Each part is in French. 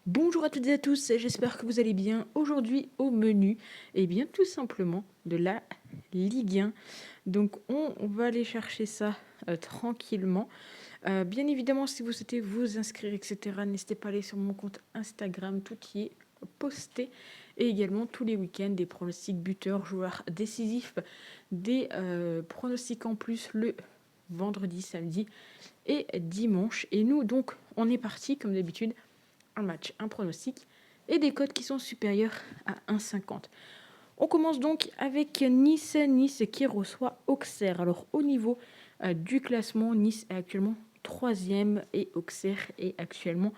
Bonjour à toutes et à tous, j'espère que vous allez bien. Aujourd'hui au menu, bien tout simplement de la Ligue 1. Donc on va aller chercher ça tranquillement. Bien évidemment, si vous souhaitez vous inscrire, etc., n'hésitez pas à aller sur mon compte Instagram, tout y est posté. Et également tous les week-ends, des pronostics buteurs, joueurs décisifs, des pronostics en plus le vendredi, samedi et dimanche. Et nous, donc, on est parti comme d'habitude un match, un pronostic et des cotes qui sont supérieurs à 1,50. On commence donc avec Nice qui reçoit Auxerre. Alors au niveau du classement, Nice est actuellement 3e et Auxerre est actuellement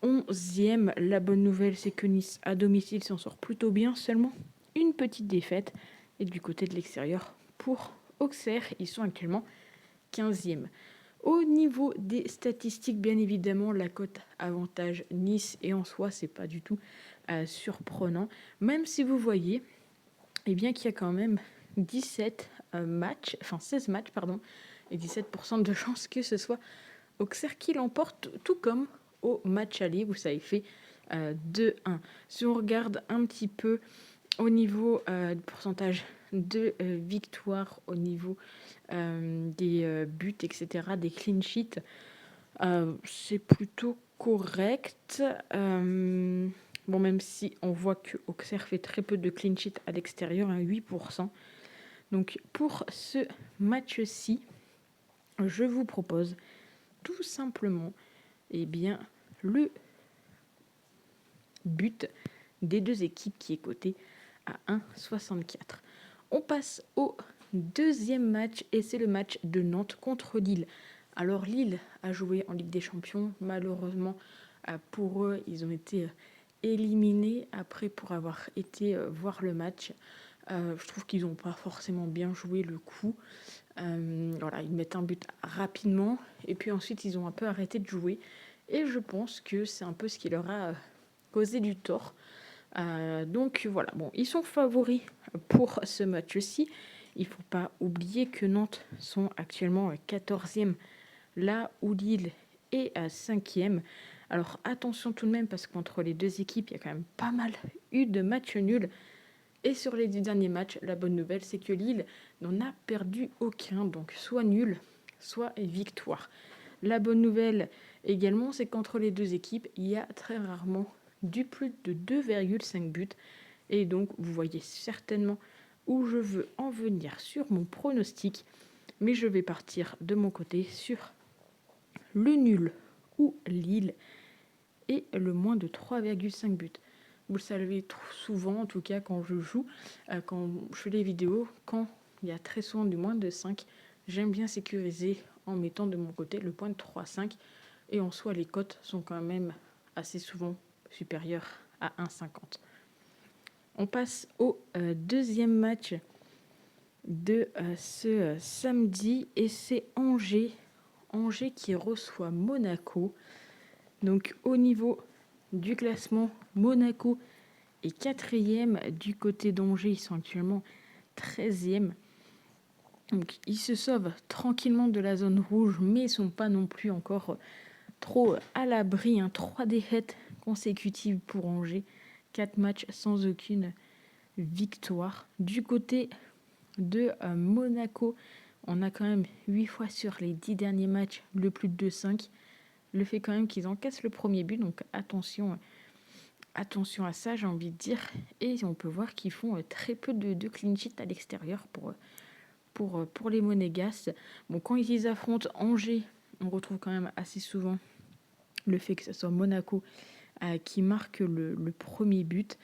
11e. La bonne nouvelle, c'est que Nice à domicile s'en sort plutôt bien, seulement une petite défaite. Et du côté de l'extérieur, pour Auxerre, ils sont actuellement 15e. Au niveau des statistiques, bien évidemment, la cote avantage Nice et en soi, c'est pas du tout surprenant. Même si vous voyez bien, qu'il y a quand même 16 matchs, pardon, et 17% de chances que ce soit Auxerre qui l'emporte, tout comme au match aller où ça a fait 2-1. Si on regarde un petit peu au niveau du pourcentage de victoire, au niveau des buts, etc., des clean sheets, c'est plutôt correct. Bon, même si on voit que Auxerre fait très peu de clean sheet à l'extérieur, 8%. Donc pour ce match-ci, je vous propose tout simplement bien, le but des deux équipes qui est coté à 1,64. On passe au deuxième match et c'est le match de Nantes contre Lille. Alors Lille a joué en Ligue des Champions. Malheureusement pour eux, ils ont été éliminés après pour avoir été voir le match. Je trouve qu'ils n'ont pas forcément bien joué le coup. Voilà, ils mettent un but rapidement et puis ensuite ils ont un peu arrêté de jouer. Et je pense que c'est un peu ce qui leur a causé du tort. Donc voilà, bon, ils sont favoris pour ce match-ci. Il ne faut pas oublier que Nantes sont actuellement 14e, là où Lille est à 5e. Alors attention tout de même, parce qu'entre les deux équipes, il y a quand même pas mal eu de matchs nuls. Et sur les 10 derniers matchs, la bonne nouvelle, c'est que Lille n'en a perdu aucun, donc soit nul, soit victoire. La bonne nouvelle également, c'est qu'entre les deux équipes, il y a très rarement du plus de 2,5 buts. Et donc, vous voyez certainement où je veux en venir sur mon pronostic. Mais je vais partir de mon côté sur le nul ou Lille et le moins de 3,5 buts. Vous le savez souvent, en tout cas quand je joue, quand je fais les vidéos, quand il y a très souvent du moins de 5, j'aime bien sécuriser en mettant de mon côté le point de 3,5. Et en soi, les cotes sont quand même assez souvent supérieures à 1,50. On passe au deuxième match de ce samedi et c'est Angers. Angers qui reçoit Monaco. Donc au niveau du classement, Monaco est 4e. Du côté d'Angers, ils sont actuellement 13e. Donc ils se sauvent tranquillement de la zone rouge, mais ils ne sont pas non plus encore trop à l'abri. 3 défaites consécutives pour Angers. 4 matchs sans aucune victoire. Du côté de Monaco, on a quand même 8 fois sur les 10 derniers matchs le plus de 2-5. Le fait quand même qu'ils encaissent le premier but, donc attention à ça, j'ai envie de dire. Et on peut voir qu'ils font très peu de clean sheet à l'extérieur pour les Monégasques. Bon, quand ils affrontent Angers, on retrouve quand même assez souvent le fait que ce soit Monaco qui marque le premier but.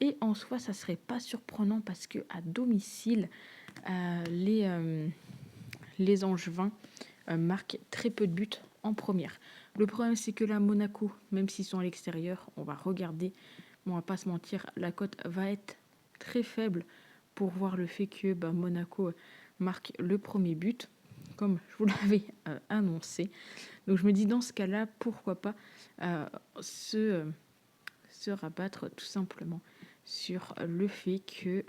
Et en soi, ça serait pas surprenant parce que à domicile, les Angevins marquent très peu de buts en première. Le problème, c'est que là, Monaco, même s'ils sont à l'extérieur, on va regarder, on va pas se mentir, la cote va être très faible pour voir le fait que Monaco marque le premier but, comme je vous l'avais annoncé. Donc je me dis, dans ce cas-là, pourquoi pas se rabattre tout simplement sur le fait que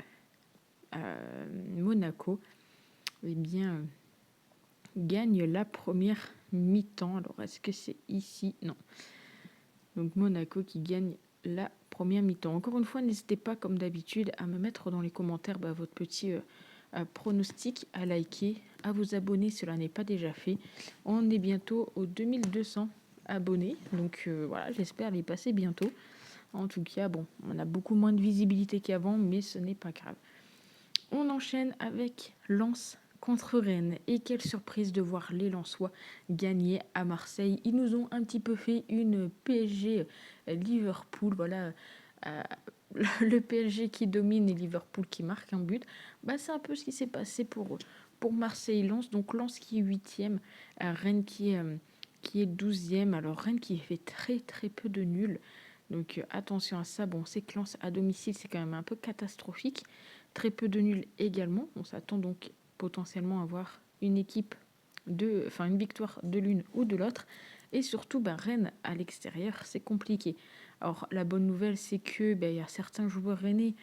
Monaco gagne la première mi-temps. Alors, est-ce que c'est ici? Non. Donc Monaco qui gagne la première mi-temps. Encore une fois, n'hésitez pas, comme d'habitude, à me mettre dans les commentaires votre petit pronostic, à liker, à vous abonner si cela n'est pas déjà fait. On est bientôt aux 2200 abonnés, donc voilà, j'espère les passer bientôt. En tout cas, bon, on a beaucoup moins de visibilité qu'avant, mais ce n'est pas grave. On enchaîne avec Lens contre Rennes. Et quelle surprise de voir les Lensois gagner à Marseille. Ils nous ont un petit peu fait une PSG Liverpool. Voilà, euh, le PSG qui domine et Liverpool qui marque un but. C'est un peu ce qui s'est passé pour Marseille-Lens. Donc Lens qui est 8e, Rennes qui est 12e. Alors Rennes qui fait très très peu de nuls. Donc attention à ça. Bon, on sait que Lens à domicile, c'est quand même un peu catastrophique. Très peu de nuls également. On s'attend donc potentiellement à voir une victoire de l'une ou de l'autre. Et surtout, Rennes à l'extérieur, c'est compliqué. Alors la bonne nouvelle, c'est que y a certains joueurs rennais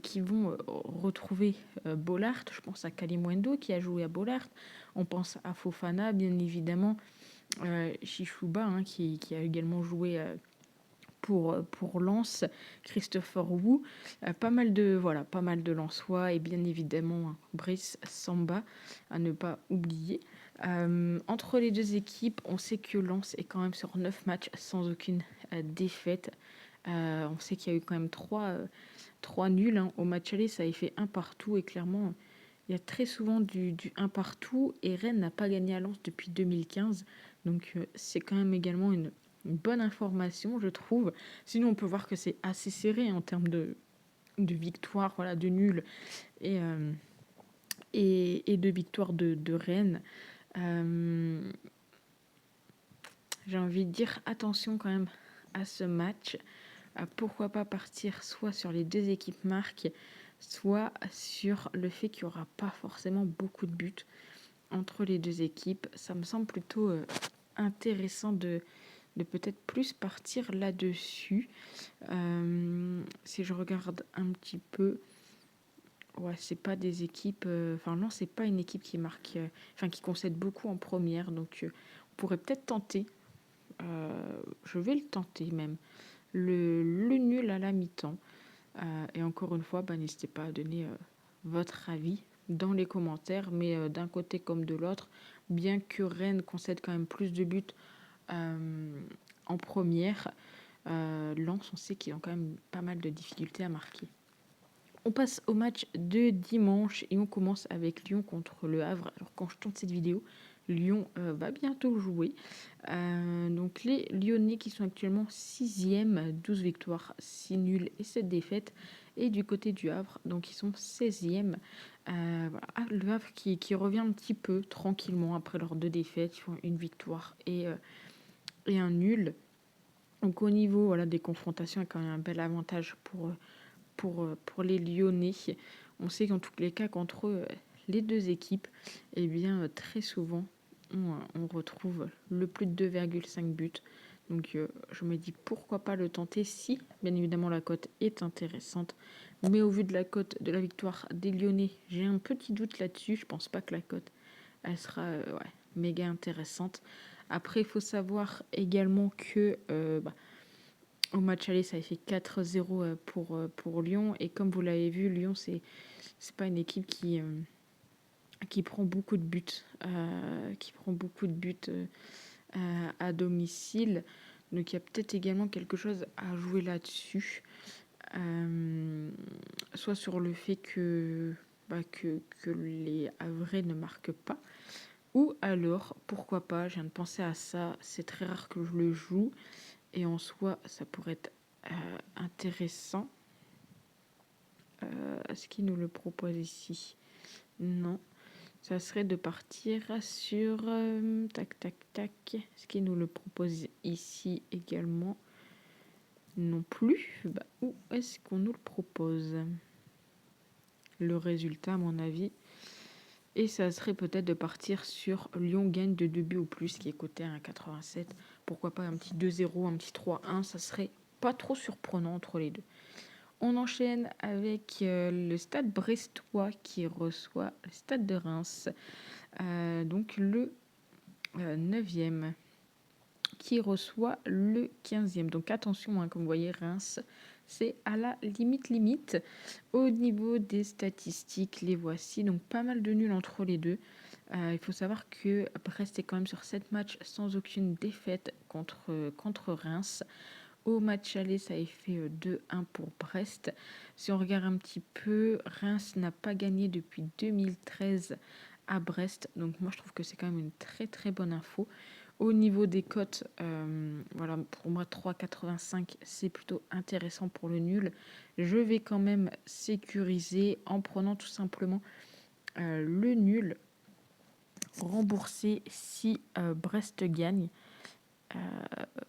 qui vont retrouver Bollaert. Je pense à Kalimundo qui a joué à Bollaert. On pense à Fofana, bien évidemment. Chichouba qui a également joué pour Lens, Christopher Wu, pas mal de Lensois et bien évidemment Brice Samba à ne pas oublier. Entre les deux équipes, on sait que Lens est quand même sur 9 matchs sans aucune défaite. On sait qu'il y a eu quand même 3 nuls. Au match aller, ça a fait un partout et clairement, il y a très souvent du un partout et Rennes n'a pas gagné à Lens depuis 2015. Donc c'est quand même également une bonne information, je trouve. Sinon, on peut voir que c'est assez serré en termes de victoires, voilà, de nuls et de victoires de Rennes. J'ai envie de dire attention quand même à ce match. Pourquoi pas partir soit sur les deux équipes marques, soit sur le fait qu'il n'y aura pas forcément beaucoup de buts entre les deux équipes. Ça me semble plutôt intéressant de peut-être plus partir là-dessus. Si je regarde un petit peu, ouais, c'est pas des équipes. Non, c'est pas une équipe qui marque, qui concède beaucoup en première. Donc, on pourrait peut-être tenter. Je vais le tenter même. Le nul à la mi-temps. Et encore une fois, n'hésitez pas à donner votre avis dans les commentaires. Mais d'un côté comme de l'autre, bien que Rennes concède quand même plus de buts en première, Lens, on sait qu'ils ont quand même pas mal de difficultés à marquer. On passe au match de dimanche et on commence avec Lyon contre Le Havre. Alors quand je tourne cette vidéo, Lyon va bientôt jouer. Donc les Lyonnais qui sont actuellement 6e, 12 victoires, 6 nuls et 7 défaites. Et du côté du Havre, donc ils sont 16e. Le Havre qui revient un petit peu tranquillement après leurs 2 défaites. Ils font une victoire et un nul. Donc au niveau des confrontations, il y a quand même un bel avantage pour les Lyonnais. On sait qu'en tous les cas, qu'entre les deux équipes, très souvent, on retrouve le plus de 2,5 buts. Donc je me dis pourquoi pas le tenter si, bien évidemment, la cote est intéressante. Mais au vu de la cote de la victoire des Lyonnais, j'ai un petit doute là-dessus. Je pense pas que la cote, elle sera méga intéressante. Après, il faut savoir également que au match aller, ça a fait 4-0 pour Lyon. Et comme vous l'avez vu, Lyon, c'est pas une équipe qui prend beaucoup de buts, à domicile. Donc il y a peut-être également quelque chose à jouer là-dessus. Soit sur le fait que les Havrais ne marquent pas. Ou alors, pourquoi pas, je viens de penser à ça, c'est très rare que je le joue. Et en soi, ça pourrait être intéressant. Est-ce qu'il nous le propose ici? Non. Ça serait de partir sur... tac, tac, tac. Est-ce qu'il nous le propose ici également? Non plus. Où est-ce qu'on nous le propose? Le résultat, à mon avis. Et ça serait peut-être de partir sur Lyon gagne de 2 buts ou plus, qui est coté à 1,87. Pourquoi pas un petit 2-0, un petit 3-1, ça serait pas trop surprenant entre les deux. On enchaîne avec le Stade brestois qui reçoit le Stade de Reims. Donc le 9e qui reçoit le 15e. Donc attention, hein, comme vous voyez, Reims, c'est à la limite. Au niveau des statistiques, les voici. Donc pas mal de nuls entre les deux. Il faut savoir que Brest est quand même sur 7 matchs sans aucune défaite contre Reims. Au match aller, ça a fait 2-1 pour Brest. Si on regarde un petit peu, Reims n'a pas gagné depuis 2013 à Brest. Donc moi, je trouve que c'est quand même une très très bonne info. Au niveau des cotes, voilà, pour moi 3,85, c'est plutôt intéressant pour le nul. Je vais quand même sécuriser en prenant tout simplement le nul remboursé si Brest gagne.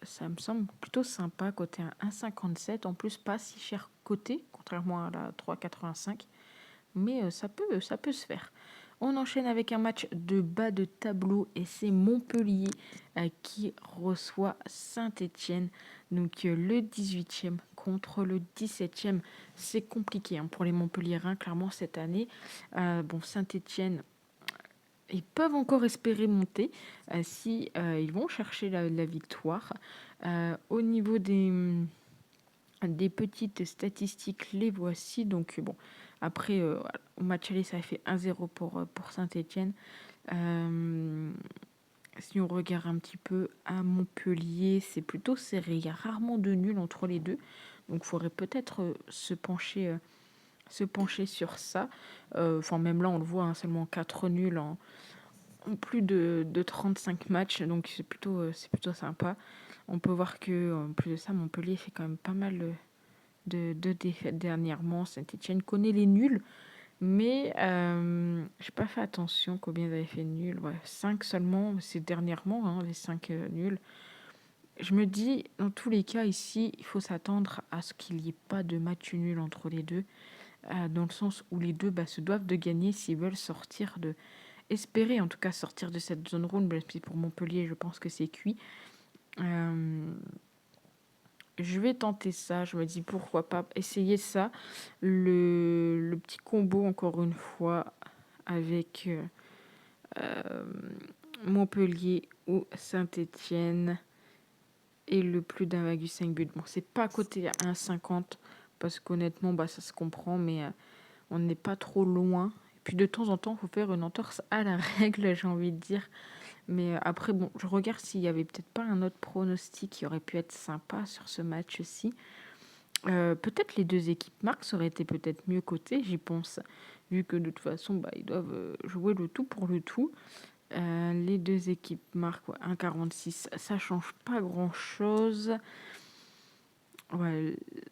Ça me semble plutôt sympa, côté à 1,57. En plus, pas si cher côté, contrairement à la 3,85. Mais ça peut se faire. On enchaîne avec un match de bas de tableau et c'est Montpellier qui reçoit Saint-Étienne. Donc le 18e contre le 17e. C'est compliqué pour les Montpelliérains, clairement, cette année. Saint-Étienne, ils peuvent encore espérer monter si ils vont chercher la victoire. Au niveau des petites statistiques, les voici. Donc après, au match aller, ça a fait 1-0 pour Saint-Étienne. Si on regarde un petit peu à Montpellier, c'est plutôt serré. Il y a rarement de nuls entre les deux. Donc il faudrait peut-être se pencher sur ça. Même là, on le voit, seulement 4 nuls en plus de 35 matchs. Donc c'est plutôt sympa. On peut voir que, en plus de ça, Montpellier fait quand même pas mal de défaites dernièrement. Saint-Étienne connaît les nuls, mais j'ai pas fait attention combien ils avaient fait de nuls. 5 seulement, c'est dernièrement, les 5 nuls. Je me dis, dans tous les cas, ici, il faut s'attendre à ce qu'il n'y ait pas de match nul entre les deux, dans le sens où les deux se doivent de gagner s'ils veulent espérer en tout cas sortir de cette zone rouge. Puis pour Montpellier, je pense que c'est cuit. Je vais tenter ça. Je me dis pourquoi pas essayer ça. Le petit combo, encore une fois, avec Montpellier ou Saint-Étienne et le plus d'1,5 but. Bon, c'est pas coté à 1,50 parce qu'honnêtement, ça se comprend, mais on n'est pas trop loin. Et puis de temps en temps, il faut faire une entorse à la règle, j'ai envie de dire. Mais après, je regarde s'il y avait peut-être pas un autre pronostic qui aurait pu être sympa sur ce match-ci. Peut-être les deux équipes marquent, ça aurait été peut-être mieux coté, j'y pense. Vu que de toute façon, ils doivent jouer le tout pour le tout. Les deux équipes marquent 1,46, ça change pas grand-chose.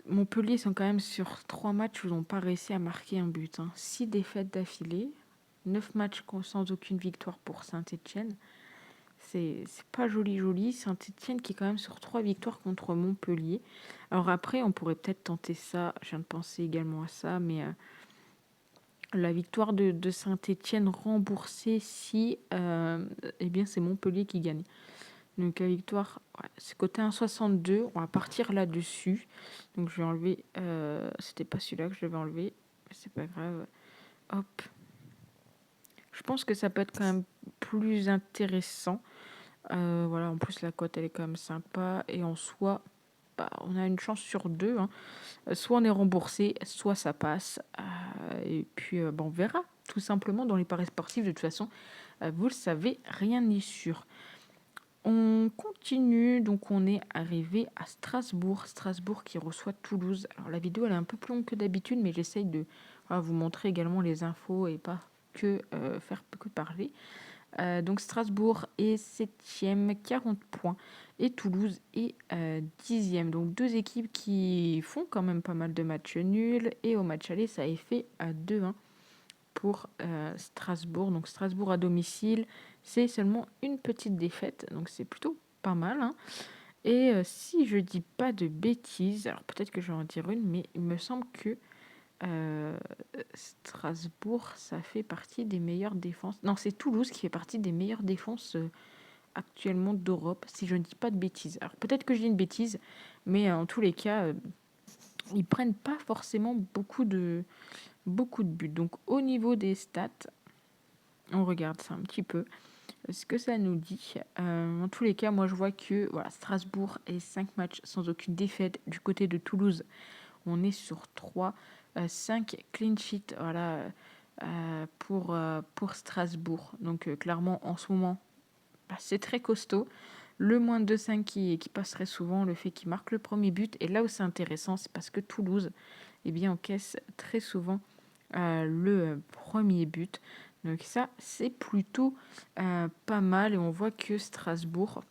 Montpellier sont quand même sur 3 matchs où ils n'ont pas réussi à marquer un but. 6 défaites d'affilée, 9 matchs sans aucune victoire pour Saint-Étienne. C'est pas joli. Saint-Étienne qui est quand même sur 3 victoires contre Montpellier. Alors après, on pourrait peut-être tenter ça. Je viens de penser également à ça, mais la victoire de Saint-Étienne remboursée si c'est Montpellier qui gagne. Donc la victoire, c'est coté 1,62. On va partir là-dessus. Donc je vais enlever. C'était pas celui-là que je devais enlever, mais c'est pas grave. Hop. Je pense que ça peut être quand même plus intéressant. En plus la cote elle est quand même sympa et en soi on a une chance sur 2, soit on est remboursé, soit ça passe, et puis on verra tout simplement dans les paris sportifs. De toute façon, vous le savez, rien n'est sûr. On continue, donc on est arrivé à Strasbourg qui reçoit Toulouse. Alors la vidéo elle est un peu plus longue que d'habitude, mais j'essaye de vous montrer également les infos et pas que faire que parler. Donc Strasbourg est 7e, 40 points, et Toulouse est 10e. Donc deux équipes qui font quand même pas mal de matchs nuls, et au match aller, ça a fait à 2-1 pour Strasbourg. Donc Strasbourg à domicile, c'est seulement une petite défaite, donc c'est plutôt pas mal. Et si je dis pas de bêtises, alors peut-être que je vais en dire une, mais il me semble que Strasbourg, ça fait partie des meilleures défenses. Non, c'est Toulouse qui fait partie des meilleures défenses actuellement d'Europe, si je ne dis pas de bêtises. Alors peut-être que je dis une bêtise, mais en tous les cas, ils prennent pas forcément beaucoup de buts. Donc au niveau des stats, on regarde ça un petit peu. ce que ça nous dit. En tous les cas, moi je vois que voilà, Strasbourg est 5 matchs sans aucune défaite. Du côté de Toulouse, on est sur 3, 5 clean sheets voilà, pour Strasbourg. Donc clairement, en ce moment, bah, c'est très costaud. Le moins de 5 qui passerait souvent, le fait qu'il marque le premier but. Et là où c'est intéressant, c'est parce que Toulouse eh bien, encaisse très souvent le premier but. Donc ça, c'est plutôt pas mal. Et on voit que Strasbourg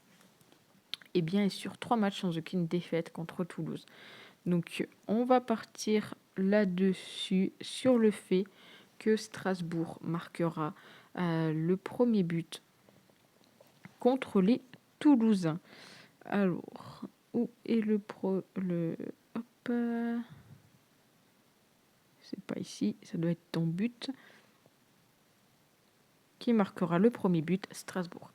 eh bien, est sur 3 matchs sans aucune défaite contre Toulouse. Donc on va partir là-dessus sur le fait que Strasbourg marquera le premier but contre les Toulousains. Alors, où est hop, c'est pas ici, ça doit être ton but. Qui marquera le premier but, Strasbourg.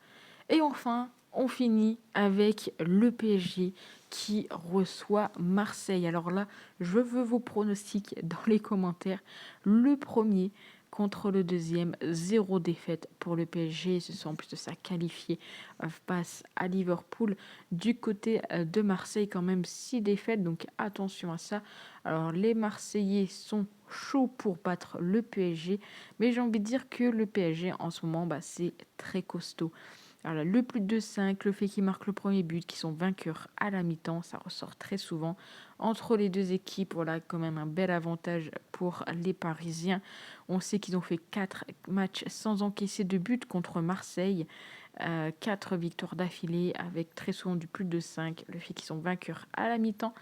Et enfin, on finit avec le PSG qui reçoit Marseille. Alors là, je veux vos pronostics dans les commentaires. Le premier contre le deuxième, 0 défaite pour le PSG. Ce sont en plus de ça qualifiés face à Liverpool. Du côté de Marseille, quand même 6 défaites, donc attention à ça. Alors les Marseillais sont chauds pour battre le PSG, mais j'ai envie de dire que le PSG en ce moment, bah, c'est très costaud. Alors, le plus de 5, le fait qu'ils marquent le premier but, qu'ils sont vainqueurs à la mi-temps, ça ressort très souvent. Entre les deux équipes, voilà quand même un bel avantage pour les Parisiens. On sait qu'ils ont fait 4 matchs sans encaisser de but contre Marseille. 4 victoires d'affilée avec très souvent du plus de 5. Le fait qu'ils sont vainqueurs à la mi-temps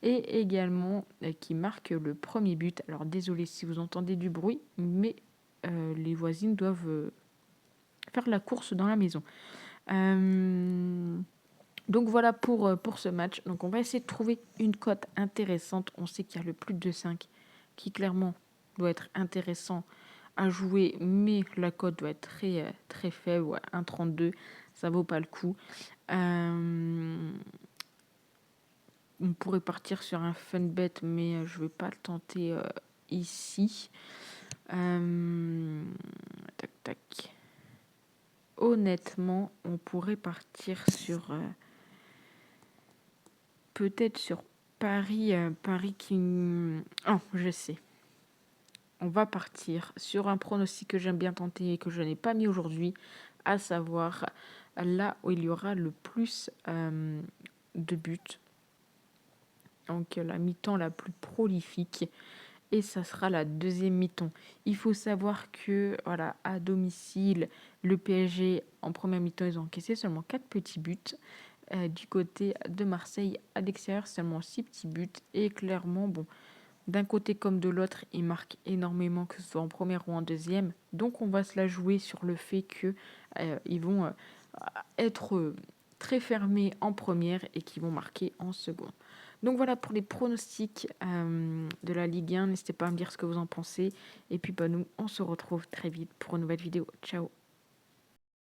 et également qui marquent le premier but. Alors désolé si vous entendez du bruit, mais les voisines doivent faire la course dans la maison. Donc voilà pour ce match. Donc on va essayer de trouver une cote intéressante. On sait qu'il y a le plus de 5 qui clairement doit être intéressant à jouer, mais la cote doit être très, très faible, ouais, 1,32, ça vaut pas le coup. On pourrait partir sur un fun bet, mais je vais pas le tenter ici. Tac, tac. Honnêtement, on pourrait partir sur peut-être sur Paris, Paris qui... Oh, je sais. On va partir sur un pronostic que j'aime bien tenter et que je n'ai pas mis aujourd'hui, à savoir là où il y aura le plus de buts. Donc la mi-temps la plus prolifique. Et ça sera la deuxième mi-temps. Il faut savoir que voilà, à domicile, le PSG, en première mi-temps, ils ont encaissé seulement 4 petits buts. Du côté de Marseille, à l'extérieur, seulement 6 petits buts. Et clairement, bon, d'un côté comme de l'autre, ils marquent énormément, que ce soit en première ou en deuxième. Donc on va se la jouer sur le fait qu'ils vont être très fermés en première et qu'ils vont marquer en seconde. Donc voilà pour les pronostics de la Ligue 1. N'hésitez pas à me dire ce que vous en pensez. Et puis bah, nous, on se retrouve très vite pour une nouvelle vidéo. Ciao!